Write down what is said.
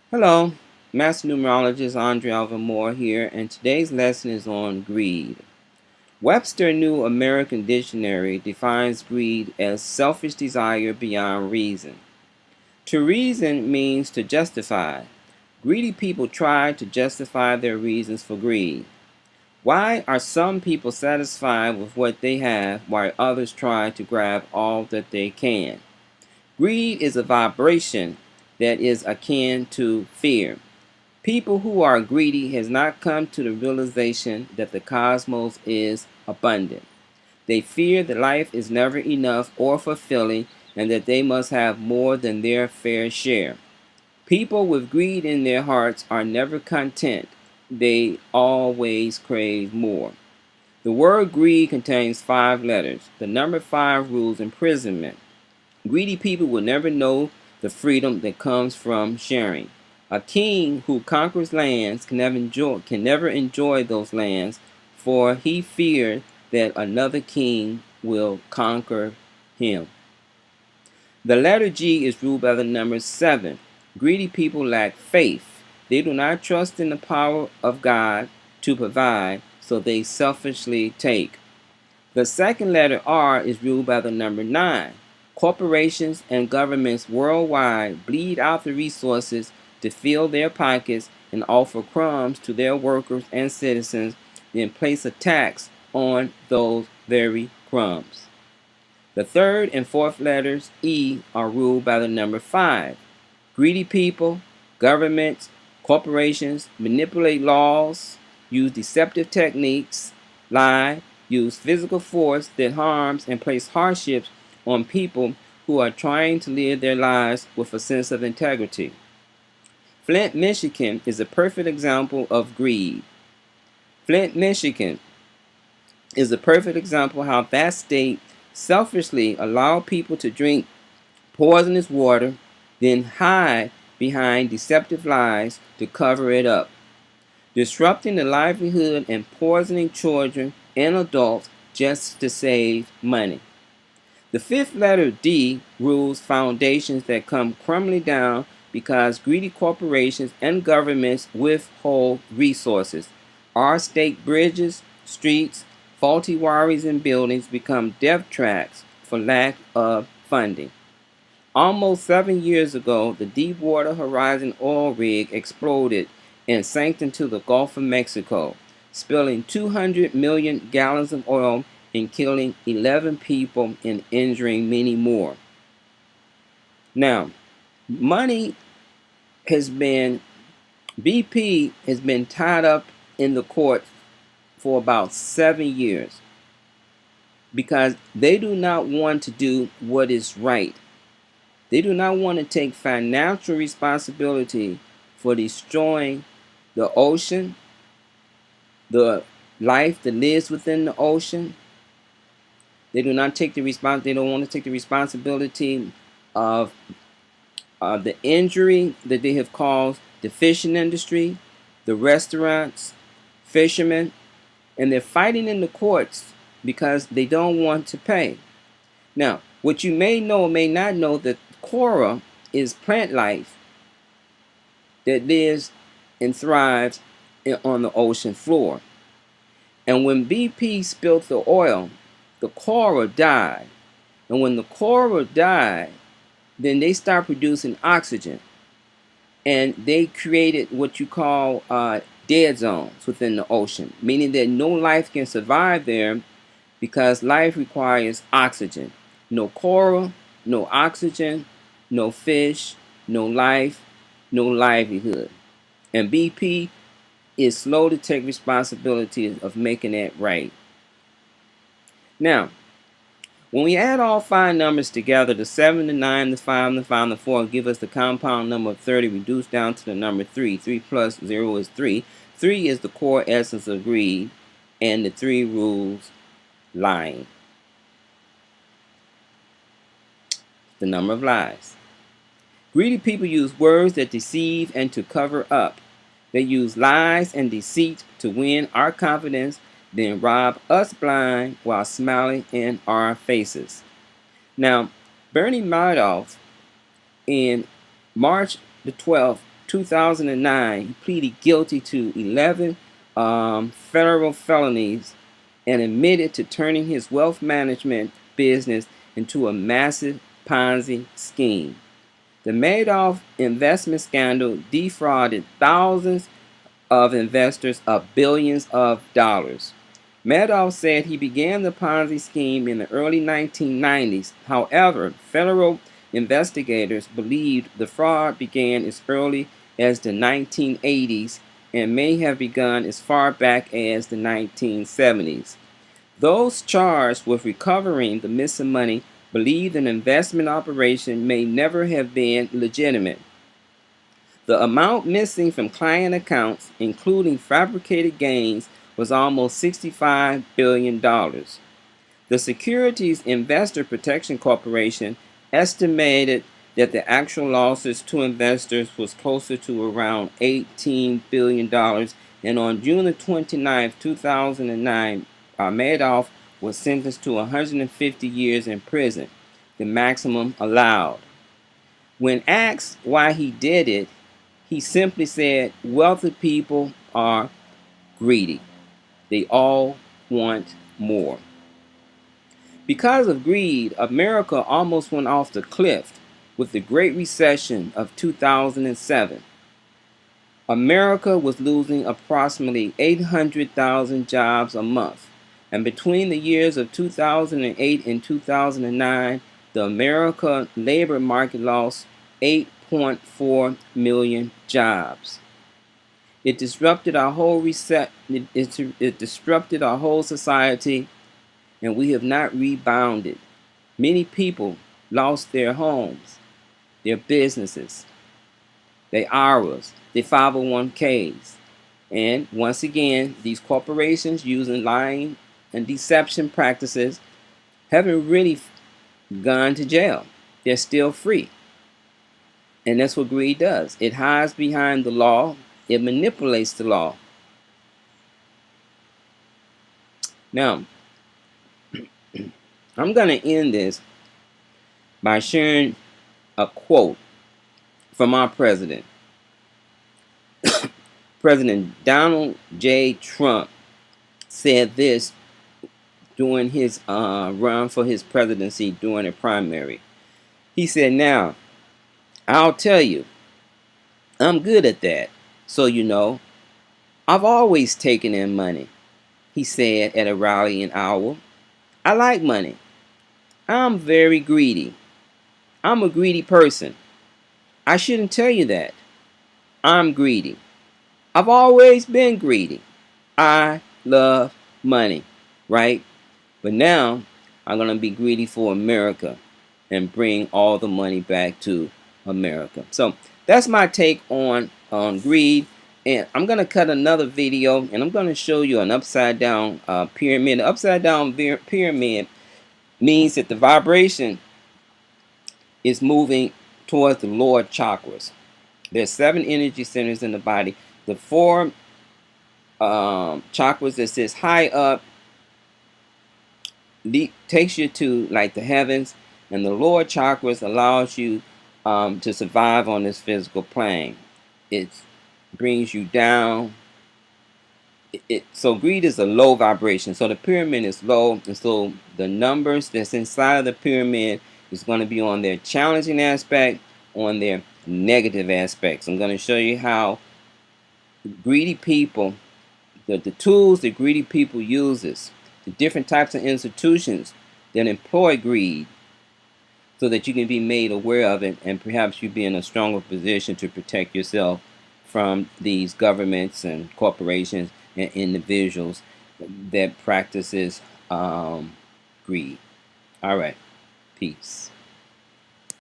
Hello, Master Numerologist Andre Alvin Moore here, and today's lesson is on greed. Webster New American Dictionary defines greed as selfish desire beyond reason. To reason means to justify. Greedy people try to justify their reasons for greed. Why are some people satisfied with what they have while others try to grab all that they can? Greed is a vibration that is akin to fear. People who are greedy has not come to the realization that the cosmos is abundant. They fear that life is never enough or fulfilling and that they must have more than their fair share. People with greed in their hearts are never content. They always crave more. The word greed contains 5 letters. The number 5 rules imprisonment. Greedy people will never know the freedom that comes from sharing. A king who conquers lands can never enjoy those lands, for he feared that another king will conquer him. The letter G is ruled by the number 7. Greedy people lack faith. They do not trust in the power of God to provide, so they selfishly take. The second letter R is ruled by the number 9. Corporations and governments worldwide bleed out the resources to fill their pockets and offer crumbs to their workers and citizens, then place a tax on those very crumbs. The third and fourth letters E are ruled by the number 5. Greedy people, governments, corporations manipulate laws, use deceptive techniques, lie, use physical force that harms and place hardships on people who are trying to live their lives with a sense of integrity. Flint, Michigan is a perfect example of greed. Flint, Michigan is a perfect example how that state selfishly allowed people to drink poisonous water, then hide behind deceptive lies to cover it up, disrupting the livelihood and poisoning children and adults just to save money. The fifth letter D rules foundations that come crumbling down because greedy corporations and governments withhold resources. Our state bridges, streets, faulty wires and buildings become death traps for lack of funding. Almost 7 years ago, the Deepwater Horizon oil rig exploded and sank into the Gulf of Mexico, spilling 200 million gallons of oil and killing 11 people and injuring many more. Now, money has been, BP has been tied up in the court for about 7 years because they do not want to do what is right. They do not want to take financial responsibility for destroying the ocean, the life that lives within the ocean. They do not take the They don't want to take the responsibility of the injury that they have caused the fishing industry, the restaurants, fishermen, and they're fighting in the courts because they don't want to pay. Now, what you may know or may not know that coral is plant life that lives and thrives on the ocean floor. And when BP spilled the oil, the coral died. And when the coral died, then they start producing oxygen. And they created what you call dead zones within the ocean, meaning that no life can survive there because life requires oxygen. No coral, no oxygen, no fish, no life, no livelihood. And BP is slow to take responsibility of making that right. Now, when we add all 5 numbers together, the 7, the 9, the 5, the 5, and the 4 give us the compound number of 30 reduced down to the number 3. 3 plus 0 is 3. 3 is the core essence of greed, and the 3 rules lying. The number of lies. Greedy people use words that deceive and to cover up. They use lies and deceit to win our confidence, then rob us blind while smiling in our faces. Now, Bernie Madoff in March the 12th, 2009, he pleaded guilty to 11 federal felonies and admitted to turning his wealth management business into a massive Ponzi scheme. The Madoff investment scandal defrauded thousands of investors of billions of dollars. Madoff said he began the Ponzi scheme in the early 1990s. However, federal investigators believed the fraud began as early as the 1980s and may have begun as far back as the 1970s. Those charged with recovering the missing money believed an investment operation may never have been legitimate. The amount missing from client accounts, including fabricated gains, was almost $65 billion. The Securities Investor Protection Corporation estimated that the actual losses to investors was closer to around $18 billion, and on June 29, 2009, Madoff was sentenced to 150 years in prison, the maximum allowed. When asked why he did it, he simply said, wealthy people are greedy. They all want more. Because of greed, America almost went off the cliff with the Great Recession of 2007. America was losing approximately 800,000 jobs a month. And between the years of 2008 and 2009, the American labor market lost 8.4 million jobs. It disrupted our whole it disrupted our whole society, and we have not rebounded. Many people lost their homes, their businesses, their hours, their 501ks. And once again, these corporations using lying and deception practices haven't really gone to jail. They're still free. And that's what greed does. It hides behind the law. It manipulates the law. Now, I'm going to end this by sharing a quote from our president. President Donald J. Trump said this during his run for his presidency during a primary. He said, now, I'll tell you, I'm good at that. So you know, I've always taken in money, he said at a rally in Iowa. I like money. I'm very greedy. I'm a greedy person. I shouldn't tell you that. I'm greedy. I've always been greedy. I love money, right? But now I'm going to be greedy for America and bring all the money back to America. So that's my take on greed. And I'm going to cut another video and I'm going to show you an upside down pyramid. The upside down pyramid means that the vibration is moving towards the lower chakras. There's 7 energy centers in the body. The 4 chakras that says high up takes you to like the heavens, and the lower chakras allows you to survive on this physical plane. It brings you down. So greed is a low vibration. So the pyramid is low, and so the numbers that's inside of the pyramid is going to be on their challenging aspect, on their negative aspects. I'm going to show you how greedy people, the tools that greedy people uses, the different types of institutions that employ greed, so that you can be made aware of it, and perhaps you be in a stronger position to protect yourself from these governments and corporations and individuals that practices greed. All right, peace.